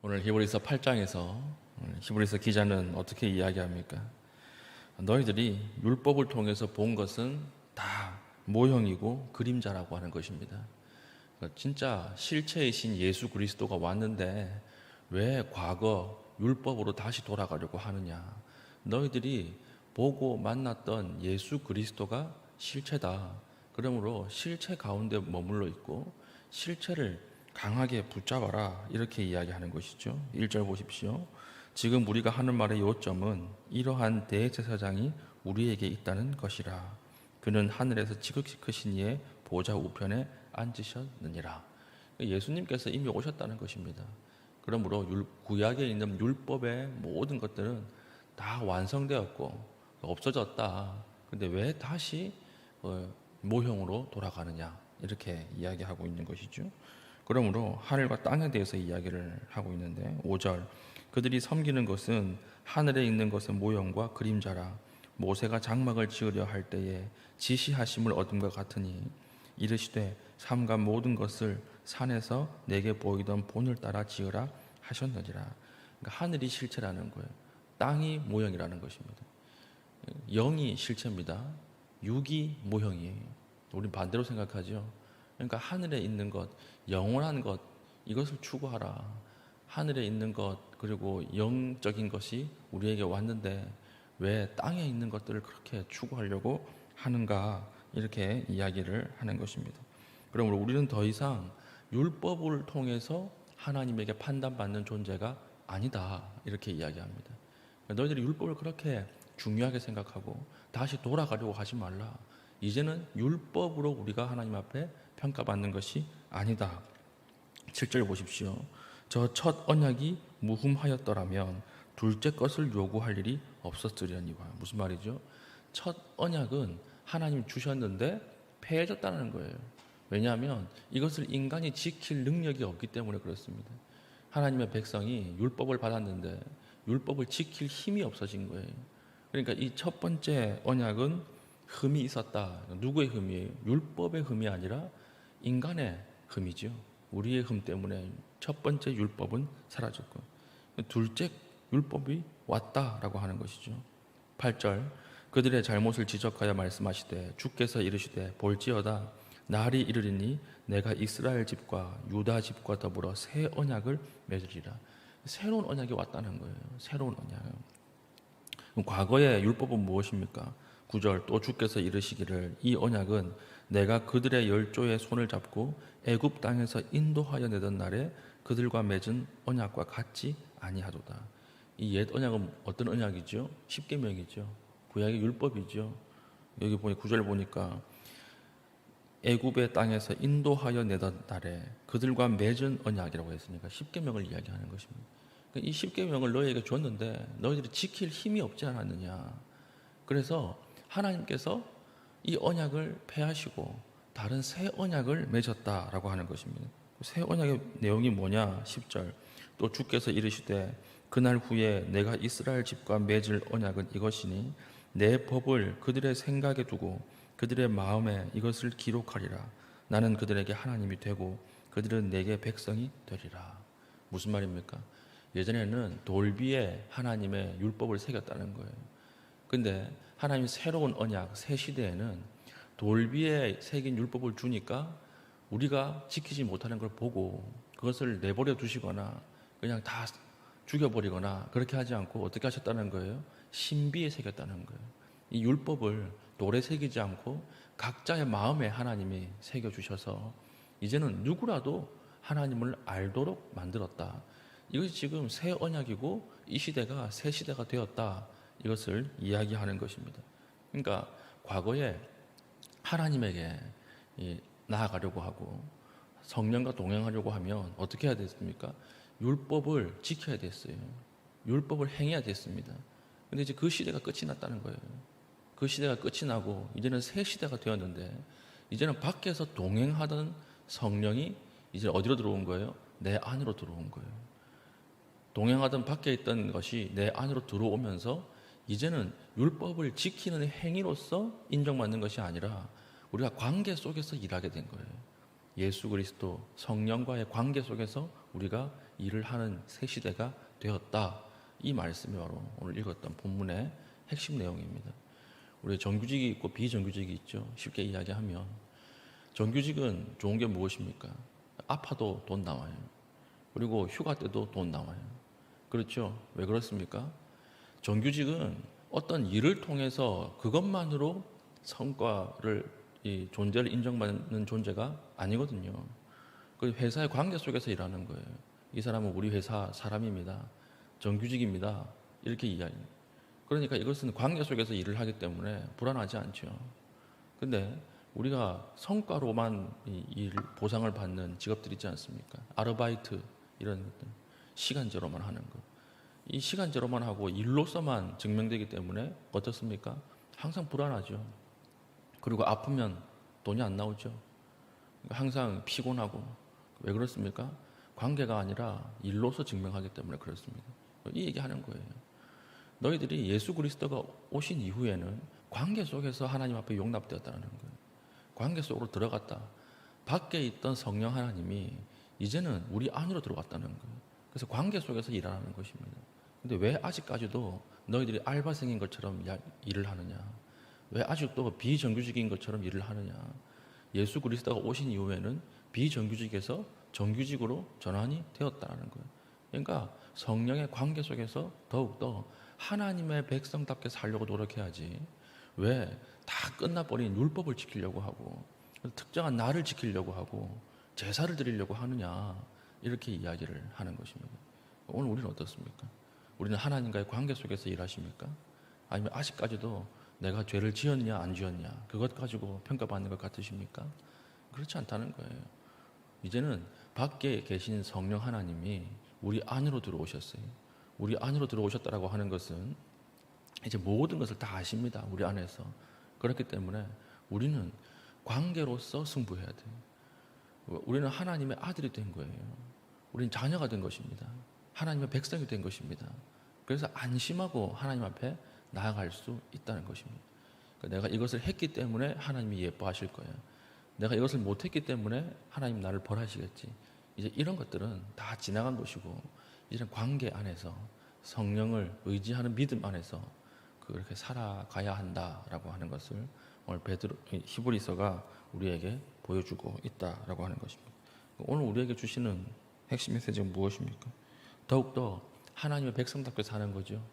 오늘 히브리서 8장에서 히브리서 기자는 어떻게 이야기합니까? 너희들이 율법을 통해서 본 것은 다 모형이고 그림자라고 하는 것입니다. 진짜 실체이신 예수 그리스도가 왔는데 왜 과거 율법으로 다시 돌아가려고 하느냐? 너희들이 보고 만났던 예수 그리스도가 실체다. 그러므로 실체 가운데 머물러 있고 실체를 강하게 붙잡아라, 이렇게 이야기하는 것이죠. 1절 보십시오. 지금 우리가 하는 말의 요점은 이러한 대제사장이 우리에게 있다는 것이라. 그는 하늘에서 지극히 크신 이의 보좌 우편에 앉으셨느니라. 예수님께서 이미 오셨다는 것입니다. 그러므로 구약에 있는 율법의 모든 것들은 다 완성되었고 없어졌다. 그런데 왜 다시 모형으로 돌아가느냐, 이렇게 이야기하고 있는 것이죠. 그러므로 하늘과 땅에 대해서 이야기를 하고 있는데 5절, 그들이 섬기는 것은 하늘에 있는 것은 모형과 그림자라. 모세가 장막을 지으려 할 때에 지시하심을 얻음과 같으니 이르시되 삼가 모든 것을 산에서 내게 보이던 본을 따라 지으라 하셨느니라. 그러니까 하늘이 실체라는 거예요. 땅이 모형이라는 것입니다. 영이 실체입니다. 육이 모형이에요. 우린 반대로 생각하죠. 그러니까 하늘에 있는 것, 영원한 것, 이것을 추구하라. 하늘에 있는 것, 그리고 영적인 것이 우리에게 왔는데 왜 땅에 있는 것들을 그렇게 추구하려고 하는가, 이렇게 이야기를 하는 것입니다. 그러므로 우리는 더 이상 율법을 통해서 하나님에게 판단받는 존재가 아니다, 이렇게 이야기합니다. 너희들이 율법을 그렇게 중요하게 생각하고 다시 돌아가려고 하지 말라. 이제는 율법으로 우리가 하나님 앞에 평가받는 것이 아니다. 7절 보십시오. 저 첫 언약이 무흠하였더라면 둘째 것을 요구할 일이 없었으려니와. 무슨 말이죠? 첫 언약은 하나님 주셨는데 폐해졌다는 거예요. 왜냐하면 이것을 인간이 지킬 능력이 없기 때문에 그렇습니다. 하나님의 백성이 율법을 받았는데 율법을 지킬 힘이 없어진 거예요. 그러니까 이 첫 번째 언약은 흠이 있었다. 누구의 흠이에요? 율법의 흠이 아니라 인간의 흠이죠. 우리의 흠 때문에 첫 번째 율법은 사라졌고 둘째 율법이 왔다라고 하는 것이죠. 8절, 그들의 잘못을 지적하여 말씀하시되 주께서 이르시되 볼지어다 날이 이르리니 내가 이스라엘 집과 유다 집과 더불어 새 언약을 맺으리라. 새로운 언약이 왔다는 거예요. 새로운 언약. 과거의 율법은 무엇입니까? 9절, 또 주께서 이르시기를 이 언약은 내가 그들의 열조의 손을 잡고 애굽 땅에서 인도하여 내던 날에 그들과 맺은 언약과 같지 아니하도다. 이 옛 언약은 어떤 언약이죠? 십계명이죠. 구약의 율법이죠. 여기 보니 9절 보니까 애굽의 땅에서 인도하여 내던 날에 그들과 맺은 언약이라고 했으니까 십계명을 이야기하는 것입니다. 이 십계명을 너희에게 줬는데 너희들이 지킬 힘이 없지 않았느냐. 그래서 하나님께서 이 언약을 폐하시고 다른 새 언약을 맺었다라고 하는 것입니다. 새 언약의 내용이 뭐냐? 10절, 또 주께서 이르시되 그날 후에 내가 이스라엘 집과 맺을 언약은 이것이니 내 법을 그들의 생각에 두고 그들의 마음에 이것을 기록하리라. 나는 그들에게 하나님이 되고 그들은 내게 백성이 되리라. 무슨 말입니까? 예전에는 돌비에 하나님의 율법을 새겼다는 거예요. 근데 하나님 새로운 언약, 새 시대에는 돌비에 새긴 율법을 주니까 우리가 지키지 못하는 걸 보고 그것을 내버려 두시거나 그냥 다 죽여버리거나 그렇게 하지 않고 어떻게 하셨다는 거예요? 신비에 새겼다는 거예요. 이 율법을 돌에 새기지 않고 각자의 마음에 하나님이 새겨주셔서 이제는 누구라도 하나님을 알도록 만들었다. 이것이 지금 새 언약이고 이 시대가 새 시대가 되었다. 이것을 이야기하는 것입니다. 그러니까 과거에 하나님에게 나아가려고 하고 성령과 동행하려고 하면 어떻게 해야 됐습니까? 율법을 지켜야 됐어요. 율법을 행해야 됐습니다. 근데 이제 그 시대가 끝이 났다는 거예요. 그 시대가 끝이 나고 이제는 새 시대가 되었는데 이제는 밖에서 동행하던 성령이 이제 어디로 들어온 거예요? 내 안으로 들어온 거예요. 동행하던 밖에 있던 것이 내 안으로 들어오면서 이제는 율법을 지키는 행위로서 인정받는 것이 아니라 우리가 관계 속에서 일하게 된 거예요. 예수 그리스도 성령과의 관계 속에서 우리가 일을 하는 새 시대가 되었다. 이 말씀이 바로 오늘 읽었던 본문의 핵심 내용입니다. 우리 정규직이 있고 비정규직이 있죠. 쉽게 이야기하면 정규직은 좋은 게 무엇입니까? 아파도 돈 나와요. 그리고 휴가 때도 돈 나와요. 그렇죠? 왜 그렇습니까? 정규직은 어떤 일을 통해서 그것만으로 성과를, 이 존재를 인정받는 존재가 아니거든요. 그 회사의 관계 속에서 일하는 거예요. 이 사람은 우리 회사 사람입니다. 정규직입니다. 이렇게 이야기해요. 그러니까 이것은 관계 속에서 일을 하기 때문에 불안하지 않죠. 근데 우리가 성과로만 이 보상을 받는 직업들 있지 않습니까? 아르바이트 이런 것들, 시간제로만 하는 것. 이 시간제로만 하고 일로서만 증명되기 때문에 어떻습니까? 항상 불안하죠. 그리고 아프면 돈이 안 나오죠. 항상 피곤하고. 왜 그렇습니까? 관계가 아니라 일로서 증명하기 때문에 그렇습니다. 이 얘기하는 거예요. 너희들이 예수 그리스도가 오신 이후에는 관계 속에서 하나님 앞에 용납되었다는 거예요. 관계 속으로 들어갔다. 밖에 있던 성령 하나님이 이제는 우리 안으로 들어왔다는 거예요. 그래서 관계 속에서 일하는 것입니다. 근데 왜 아직까지도 너희들이 알바생인 것처럼 일을 하느냐? 왜 아직도 비정규직인 것처럼 일을 하느냐? 예수 그리스도가 오신 이후에는 비정규직에서 정규직으로 전환이 되었다는 거예요. 그러니까 성령의 관계 속에서 더욱더 하나님의 백성답게 살려고 노력해야지. 왜 다 끝나버린 율법을 지키려고 하고 특정한 날을 지키려고 하고 제사를 드리려고 하느냐, 이렇게 이야기를 하는 것입니다. 오늘 우리는 어떻습니까? 우리는 하나님과의 관계 속에서 일하십니까? 아니면 아직까지도 내가 죄를 지었냐 안 지었냐 그것 가지고 평가받는 것 같으십니까? 그렇지 않다는 거예요. 이제는 밖에 계신 성령 하나님이 우리 안으로 들어오셨어요. 우리 안으로 들어오셨다라고 하는 것은 이제 모든 것을 다 아십니다. 우리 안에서. 그렇기 때문에 우리는 관계로서 승부해야 돼요. 우리는 하나님의 아들이 된 거예요. 우리는 자녀가 된 것입니다. 하나님의 백성이 된 것입니다. 그래서 안심하고 하나님 앞에 나아갈 수 있다는 것입니다. 그러니까 내가 이것을 했기 때문에 하나님이 예뻐하실 거예요. 내가 이것을 못했기 때문에 하나님 나를 벌하시겠지. 이제 이런 것들은 다 지나간 것이고, 이런 관계 안에서 성령을 의지하는 믿음 안에서 그렇게 살아가야 한다라고 하는 것을 오늘 히브리서가 우리에게 보여주고 있다라고 하는 것입니다. 오늘 우리에게 주시는 핵심 메시지는 무엇입니까? 더욱더 하나님의 백성답게 사는 거죠.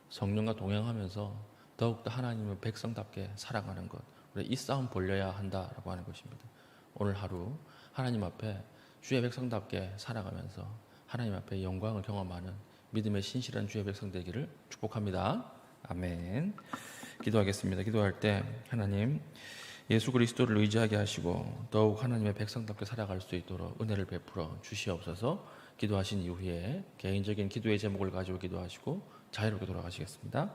성령과 동행하면서 더욱더 하나님의 백성답게 살아가는 것. 우리 이 싸움 벌려야 한다라고 하는 것입니다. 오늘 하루 하나님 앞에 주의 백성답게 살아가면서 하나님 앞에 영광을 경험하는 믿음의 신실한 주의 백성 되기를 축복합니다. 아멘. 기도하겠습니다. 기도할 때 하나님, 예수 그리스도를 의지하게 하시고 더욱 하나님의 백성답게 살아갈 수 있도록 은혜를 베풀어 주시옵소서. 기도하신 이후에 개인적인 기도의 제목을 가지고 기도하시고 자유롭게 돌아가시겠습니다.